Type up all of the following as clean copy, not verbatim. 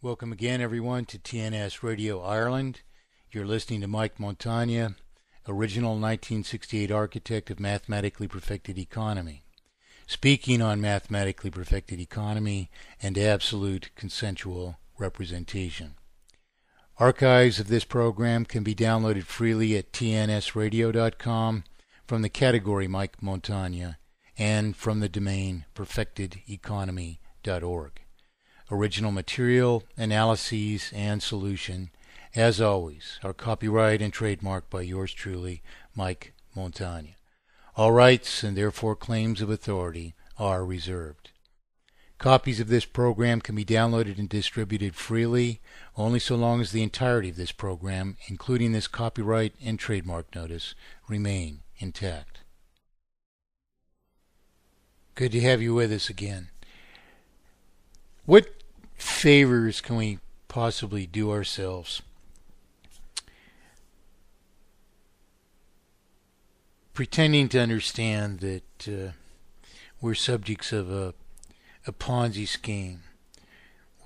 Welcome again, everyone, to TNS Radio Ireland. You're listening to Mike Montagne, original 1968 architect of mathematically perfected economy, speaking on mathematically perfected economy and absolute consensual representation. Archives of this program can be downloaded freely at tnsradio.com from the category Mike Montagne and from the domain perfectedeconomy.org. Original material, analyses, and solution, as always, are copyright and trademarked by yours truly, Mike Montagne. All rights and therefore claims of authority are reserved. Copies of this program can be downloaded and distributed freely only so long as the entirety of this program, including this copyright and trademark notice, remain intact. Good to have you with us again. What favors can we possibly do ourselves? Pretending to understand that we're subjects of a Ponzi scheme,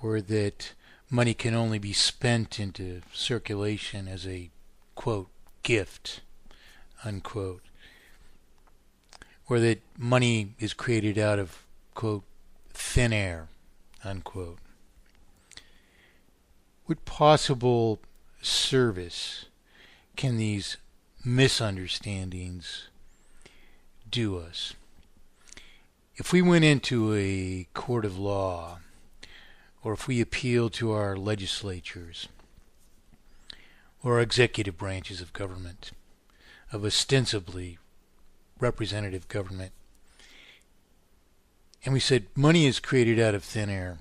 or that money can only be spent into circulation as a, quote, gift, unquote, or that money is created out of, quote, thin air, unquote. What possible service can these misunderstandings do us? If we went into a court of law, or if we appealed to our legislatures, or executive branches of government, of ostensibly representative government, and we said money is created out of thin air,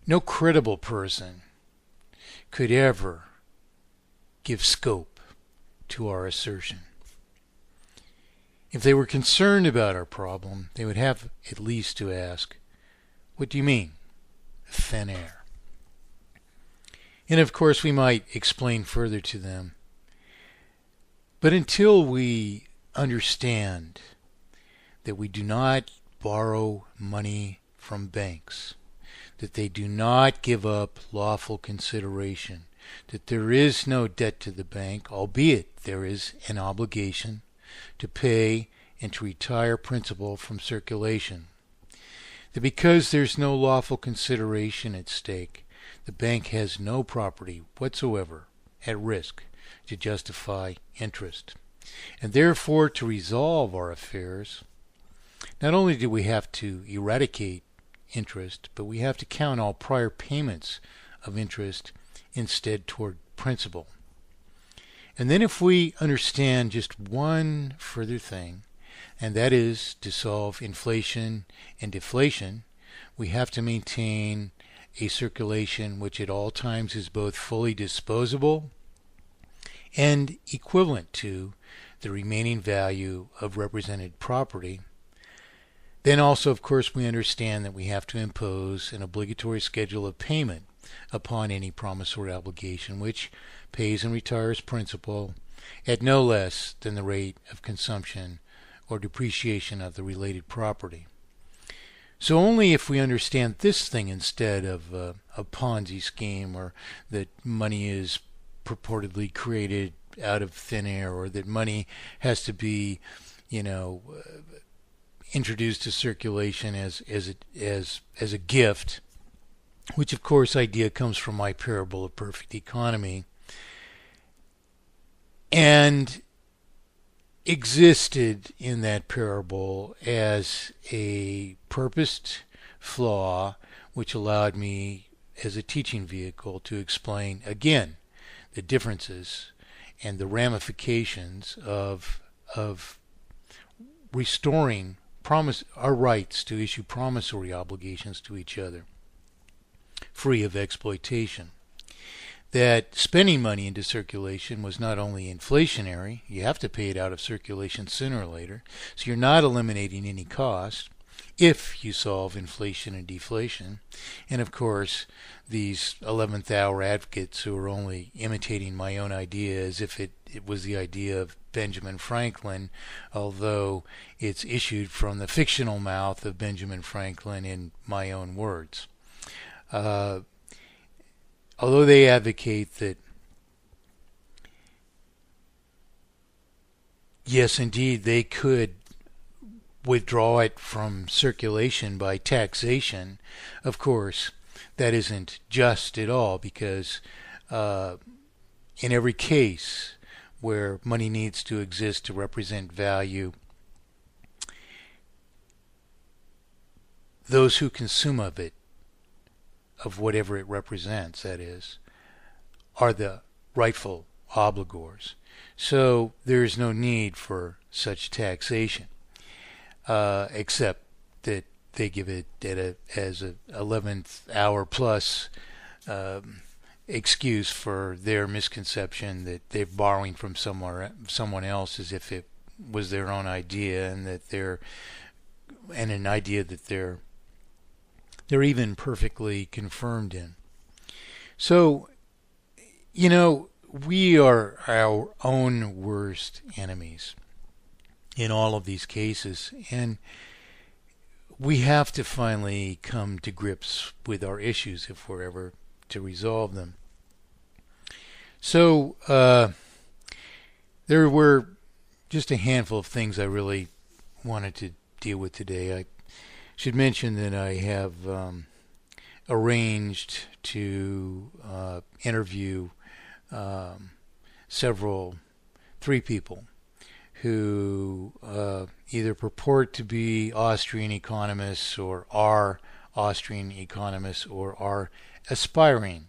no credible person could ever give scope to our assertion. If they were concerned about our problem, they would have at least to ask, what do you mean, thin air? And of course we might explain further to them. But until we understand that we do not borrow money from banks, that they do not give up lawful consideration, that there is no debt to the bank, albeit there is an obligation to pay and to retire principal from circulation, that because there's no lawful consideration at stake, the bank has no property whatsoever at risk to justify interest. And therefore, to resolve our affairs, not only do we have to eradicate interest, but we have to count all prior payments of interest instead toward principal. And then if we understand just one further thing, and that is to solve inflation and deflation, we have to maintain a circulation which at all times is both fully disposable and equivalent to the remaining value of represented property. Then also, of course, we understand that we have to impose an obligatory schedule of payment upon any promissory obligation, which pays and retires principal at no less than the rate of consumption or depreciation of the related property. So only if we understand this thing instead of a Ponzi scheme, or that money is purportedly created out of thin air, or that money has to be, introduced to circulation as a gift, which of course idea comes from my parable of perfect economy, and existed in that parable as a purposed flaw which allowed me as a teaching vehicle to explain again the differences and the ramifications of restoring our rights to issue promissory obligations to each other, free of exploitation. That spending money into circulation was not only inflationary, you have to pay it out of circulation sooner or later, so you're not eliminating any cost, if you solve inflation and deflation. And of course, these 11th hour advocates who are only imitating my own idea as if it was the idea of Benjamin Franklin, although it's issued from the fictional mouth of Benjamin Franklin in my own words. Although they advocate that, yes, indeed, they could withdraw it from circulation by taxation, of course, that isn't just at all, because in every case where money needs to exist to represent value, those who consume of it, of whatever it represents, that is, are the rightful obligors. So there is no need for such taxation, except that they give it as a 11th hour plus excuse for their misconception that they're borrowing from someone else as if it was their own idea, and that an idea that they're even perfectly confirmed in. So, we are our own worst enemies in all of these cases, and we have to finally come to grips with our issues if we're ever to resolve them. So there were just a handful of things I really wanted to deal with today. I should mention that I have arranged to interview three people who either purport to be Austrian economists or are Austrian economists or are aspiring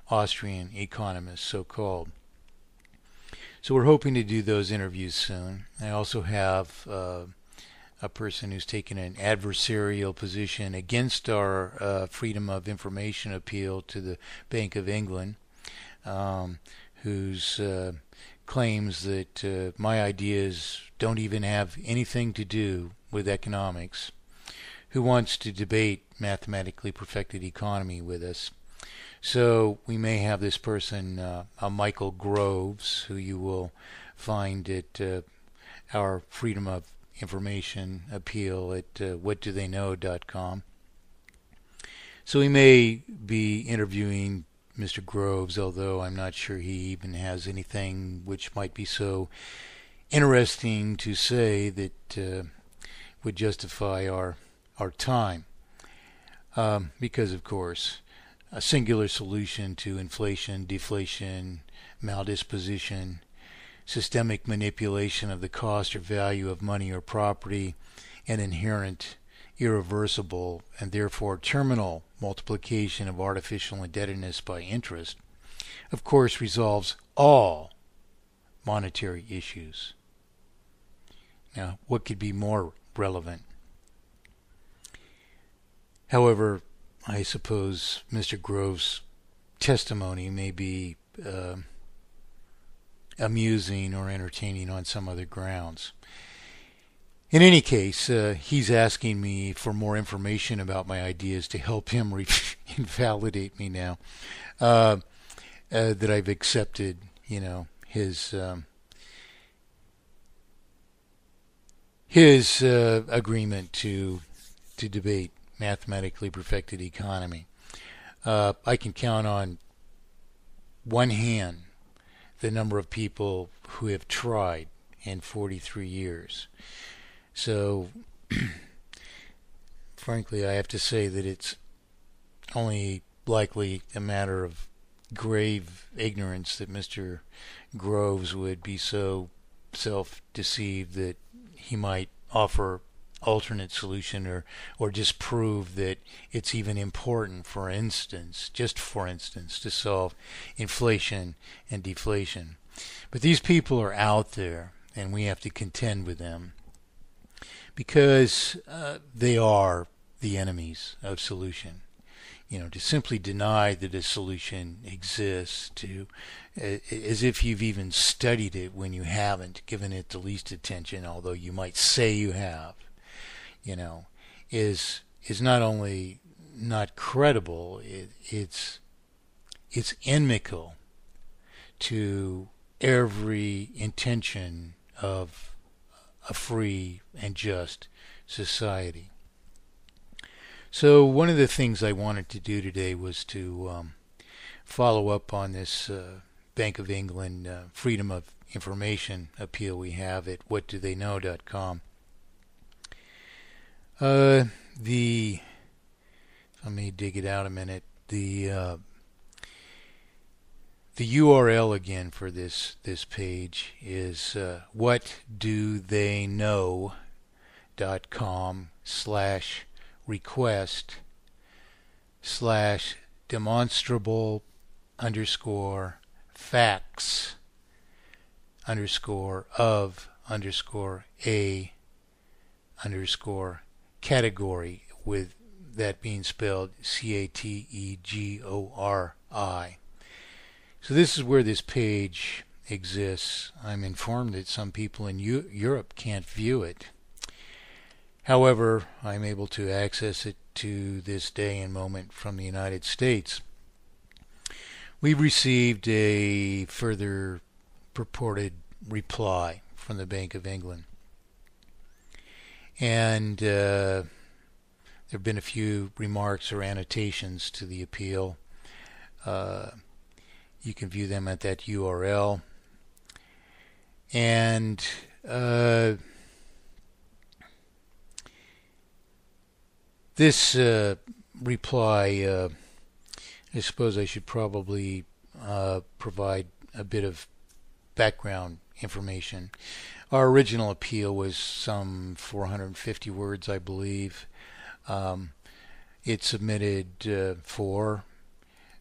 Austrian economists, so-called. So we're hoping to do those interviews soon. I also have a person who's taken an adversarial position against our Freedom of Information appeal to the Bank of England, whose claims that my ideas don't even have anything to do with economics, who wants to debate mathematically perfected economy with us. So we may have this person, Michael Groves, who you will find at our Freedom of Information appeal at whatdotheyknow.com. So we may be interviewing Mr. Groves, although I'm not sure he even has anything which might be so interesting to say that would justify our time. Because, of course, a singular solution to inflation, deflation, maldisposition, systemic manipulation of the cost or value of money or property, and inherent, irreversible, and therefore terminal multiplication of artificial indebtedness by interest, of course, resolves all monetary issues. Now, what could be more relevant? However, I suppose Mr. Groves' testimony may be amusing or entertaining on some other grounds. In any case, he's asking me for more information about my ideas to help him invalidate me now that I've accepted, his agreement to debate mathematically perfected economy. I can count on one hand the number of people who have tried in 43 years. So, frankly, I have to say that it's only likely a matter of grave ignorance that Mr. Groves would be so self-deceived that he might offer alternate solution or disprove that it's even important, just for instance, to solve inflation and deflation. But these people are out there, and we have to contend with them because they are the enemies of solution. To simply deny that a solution exists, as if you've even studied it when you haven't, given it the least attention, although you might say you have, is not only not credible, it's inimical to every intention of a free and just society. So one of the things I wanted to do today was to follow up on this Bank of England Freedom of Information appeal we have at whatdotheyknow.com. Let me dig it out a minute. The URL again for this page is whatdotheyknow.com/request/demonstrable_facts_a_category, with that being spelled CATEGORI. So this is where this page exists. I'm informed that some people in Europe can't view it. However, I'm able to access it to this day and moment from the United States. We received a further purported reply from the Bank of England. And there have been a few remarks or annotations to the appeal. You can view them at that URL. And this reply, I suppose I should probably provide a bit of background information. Our original appeal was some 450 words, I believe. It submitted 4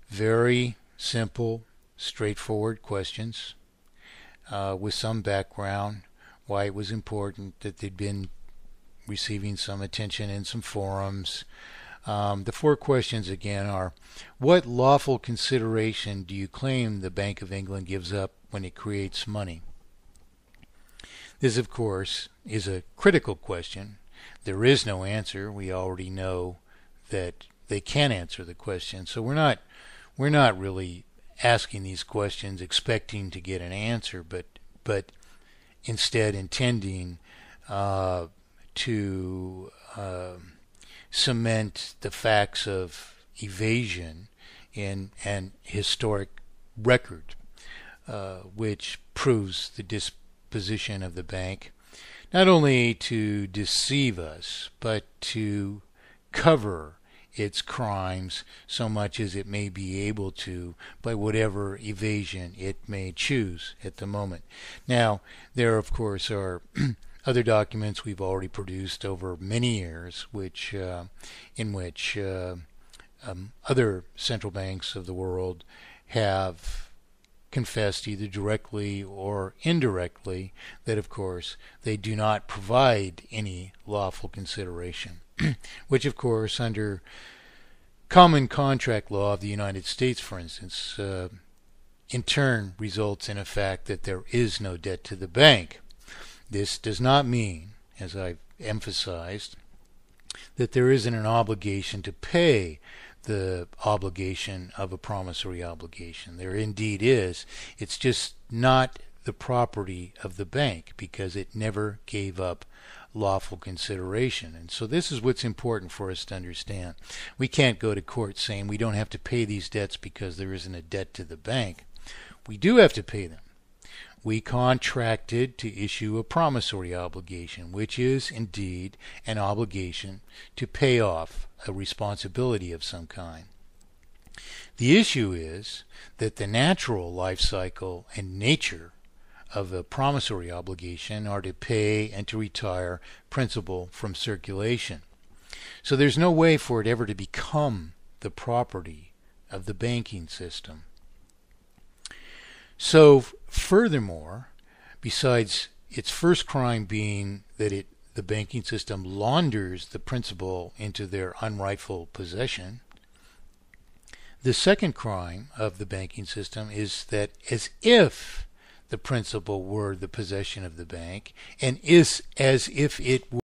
very simple, straightforward questions with some background, why it was important that they'd been receiving some attention in some forums. The 4 questions again are: what lawful consideration do you claim the Bank of England gives up when it creates money? This, of course, is a critical question. There is no answer. We already know that they can answer the question. So we're not really asking these questions expecting to get an answer, but instead intending to cement the facts of evasion in an historic record, which proves the disposition of the bank, not only to deceive us, but to cover its crimes so much as it may be able to by whatever evasion it may choose at the moment. Now, there of course are other documents we've already produced over many years, in which other central banks of the world have confessed either directly or indirectly that, of course, they do not provide any lawful consideration, which, of course, under common contract law of the United States, for instance, in turn results in a fact that there is no debt to the bank. This does not mean, as I've emphasized, that there isn't an obligation to pay the obligation of a promissory obligation. There indeed is. It's just not the property of the bank because it never gave up lawful consideration. And so this is what's important for us to understand. We can't go to court saying we don't have to pay these debts because there isn't a debt to the bank. We do have to pay them. We contracted to issue a promissory obligation, which is indeed an obligation to pay off a responsibility of some kind. The issue is that the natural life cycle and nature of a promissory obligation are to pay and to retire principal from circulation. So there's no way for it ever to become the property of the banking system. So furthermore, besides its first crime being that the banking system launders the principal into their unrightful possession, the second crime of the banking system is that as if the principal were the possession of the bank, and is as if it